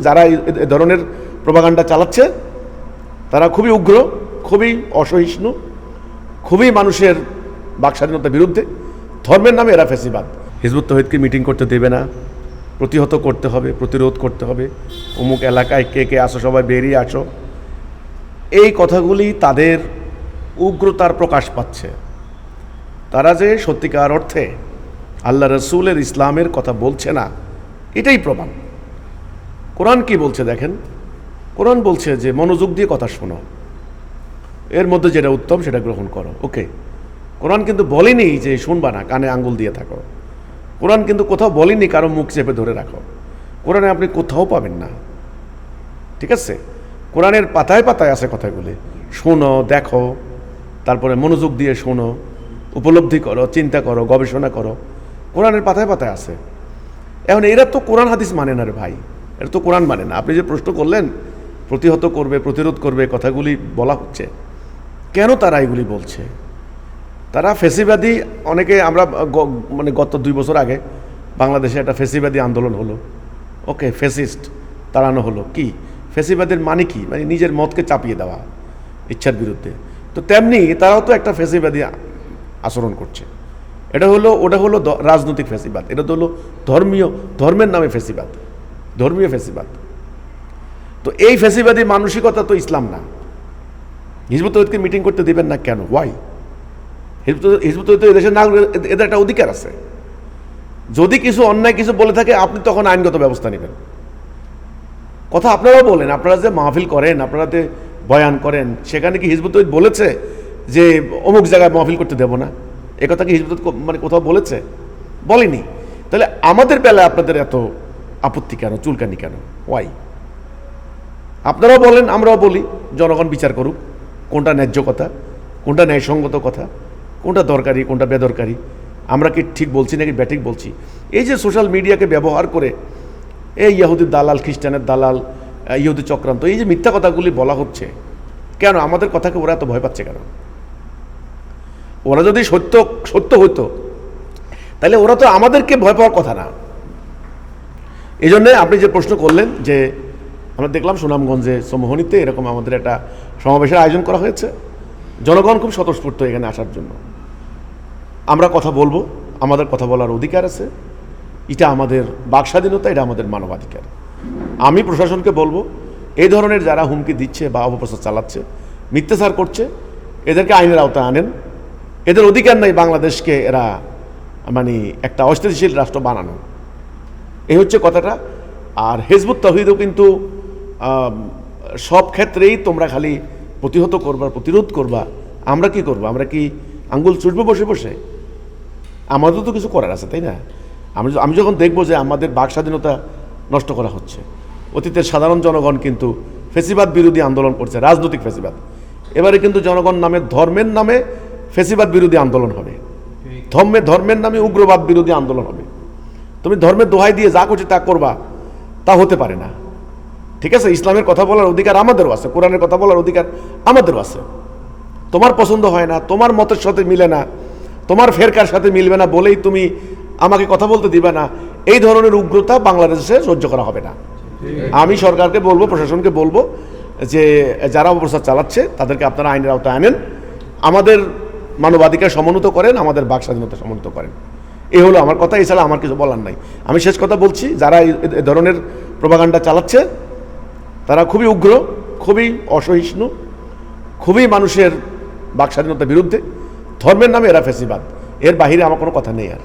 যারা এ ধরনের প্রোপাগান্ডা চালাচ্ছে তারা খুবই উগ্র, খুবই অসহিষ্ণু, খুবই মানুষের বাকস্বাধীনতার বিরুদ্ধে। ধর্মের নামে এরা ফ্যাসিবাদ। হিজবুত তৌহিদকে মিটিং করতে দেবে না, প্রতিহত করতে হবে, প্রতিরোধ করতে হবে, অমুক এলাকায় কে কে আসো সবাই বেরিয়ে আসো, এই কথাগুলি তাদের উগ্রতার প্রকাশ পাচ্ছে। তারা যে সত্যিকার অর্থে আল্লাহ রসুলের ইসলামের কথা বলছে না, এটাই প্রমাণ। কোরআন কি বলছে দেখেন, কোরআন বলছে যে মনোযোগ দিয়ে কথা শোনো, এর মধ্যে যেটা উত্তম সেটা গ্রহণ করো। ওকে, কোরআন কিন্তু বলেনি যে শুনবা না, কানে আঙ্গুল দিয়ে থাকো। কোরআন কিন্তু কোথাও বলেনি কারো মুখ চেপে ধরে রাখো। কোরআনে আপনি কোথাও পাবেন না, ঠিক আছে? কোরআনের পাতায় পাতায় আছে কথাগুলি। শোনো, দেখো, তারপরে মনোযোগ দিয়ে শোনো, উপলব্ধি করো, চিন্তা করো, গবেষণা করো। কোরআনের পাতায় পাতায় আছে। এখন এরা তো কোরআন হাদিস মানে না রে ভাই, এটা তো কোরআন মানে না। আপনি যে প্রশ্ন করলেন প্রতিহত করবে, প্রতিরোধ করবে, কথাগুলি বলা হচ্ছে, কেন তারা এগুলি বলছে? তারা ফ্যাসিবাদী, অনেকে আমরা মানে গত 2 বছর আগে বাংলাদেশে একটা ফ্যাসিবাদী আন্দোলন হলো। ওকে, ফ্যাসিস্ট তাড়ানো হলো। কি ফ্যাসিবাদের মানে কি? মানে নিজের মতকে চাপিয়ে দেওয়া ইচ্ছার বিরুদ্ধে। তো তেমনি তারাও তো একটা ফ্যাসিবাদী আচরণ করছে। ওটা হলো রাজনৈতিক ফ্যাসিবাদ। এটা তো হলো ধর্মের নামে ফ্যাসিবাদ, ধর্মীয় ফ্যাসিবাদ। তো এই ফ্যাসিবাদী মানসিকতা তো ইসলাম না। হিজবুত তৌহিদকে মিটিং করতে দেবেন না কেন? ওয়াই? হিজবুত তৌহিদ এদেশের নাগরিক, এদের একটা অধিকার আছে। যদি কিছু অন্যায় কিছু বলে থাকে আপনি তখন আইনগত ব্যবস্থা নেবেন। কথা আপনারাও বলেন, আপনারা যে মাহফিল করেন, আপনারা যে বয়ান করেন, সেখানে কি হিজবুত তৌহিদ বলেছে যে অমুক জায়গায় মাহফিল করতে দেব না? এ কথা কি হিজবুত মানে কোথাও বলেছে? বলেনি। তাহলে আমাদের বেলায় আপনাদের এত আপত্তি কেন, চুলকানি কেন? ওয়াই? আপনারাও বলেন, আমরাও বলি, জনগণ বিচার করুক কোনটা ন্যায্য কথা, কোনটা ন্যায়সঙ্গত কথা, কোনটা দরকারি, কোনটা বেদরকারি, আমরা কি ঠিক বলছি নাকি ব্যাঠিক বলছি। এই যে সোশ্যাল মিডিয়াকে ব্যবহার করে এই ইহুদির দালাল, খ্রিস্টানের দালাল, ইহুদি চক্রান্ত, এই যে মিথ্যা কথাগুলি বলা হচ্ছে, কেন আমাদের কথাকে ওরা এত ভয় পাচ্ছে কেন? ওরা যদি সত্য হতো তাহলে ওরা তো আমাদেরকে ভয় পাওয়ার কথা না। এই জন্যে আপনি যে প্রশ্ন করলেন, যে আমরা দেখলাম সুনামগঞ্জে সমোহনীতে এরকম আমাদের একটা সমাবেশের আয়োজন করা হয়েছে। জনগণ খুব স্বতঃস্ফূর্ত এখানে আসার জন্য। আমরা কথা বলবো, আমাদের কথা বলার অধিকার আছে, এটা আমাদের বাকস্বাধীনতা, এটা আমাদের মানবাধিকার। আমি প্রশাসনকে বলবো, এই ধরনের যারা হুমকি দিচ্ছে বা অপপ্রচার চালাচ্ছে, মিথ্যাচার করছে, এদেরকে আইনের আওতায় আনেন। এদের অধিকার নাই বাংলাদেশকে এরা মানে একটা অস্থিতিশীল রাষ্ট্র বানানো। এই হচ্ছে কথাটা। আর হিজবুত তৌহিদও কিন্তু সব ক্ষেত্রেই তোমরা খালি প্রতিহত করবা, প্রতিরোধ করবা। আমরা কি করবো? আমরা কি আঙ্গুল চুষবো বসে বসে? আমাদের তো কিছু করার আছে, তাই না? আমি যখন দেখবো যে আমাদের বাকস্বাধীনতা নষ্ট করা হচ্ছে, অতীতের সাধারণ জনগণ কিন্তু ফ্যাসিবাদ বিরোধী আন্দোলন করছে, রাজনৈতিক ফ্যাসিবাদ। এবারে কিন্তু জনগণ নামে, ধর্মের নামে ফ্যাসিবাদ বিরোধী আন্দোলন হবে, ধর্মের নামে উগ্রবাদ বিরোধী আন্দোলন হবে। তুমি ধর্মের দোহাই দিয়ে যা করছে তা করবা, তা হতে পারে না, ঠিক আছে? ইসলামের কথা বলার অধিকার আমাদেরও আছে, কোরআনের কথা বলার অধিকার আমাদেরও আছে। তোমার পছন্দ হয় না, তোমার মতের সাথে মিলে না, তোমার ফেরকার সাথে মিলবে না বলেই তুমি আমাকে কথা বলতে দিবে না, এই ধরনের উগ্রতা বাংলাদেশে সহ্য করা হবে না। আমি সরকারকে বলবো, প্রশাসনকে বলবো যে যারা অপপ্রচার চালাচ্ছে তাদেরকে আপনারা আইনের আওতায় আনেন, আমাদের মানবাধিকার সমুন্নত করেন, আমাদের বাকস্বাধীনতা সমুন্নত করেন। এই হলো আমার কথা, এছাড়া আমার কিছু বলার নাই। আমি শেষ কথা বলছি, যারা এ ধরনের প্রোপাগান্ডা চালাচ্ছে তারা খুবই উগ্র, খুবই অসহিষ্ণু, খুবই মানুষের বাকস্বাধীনতার বিরুদ্ধে। ধর্মের নামে এরা ফ্যাসিবাদ, এর বাহিরে আমার কোনো কথা নেই আর।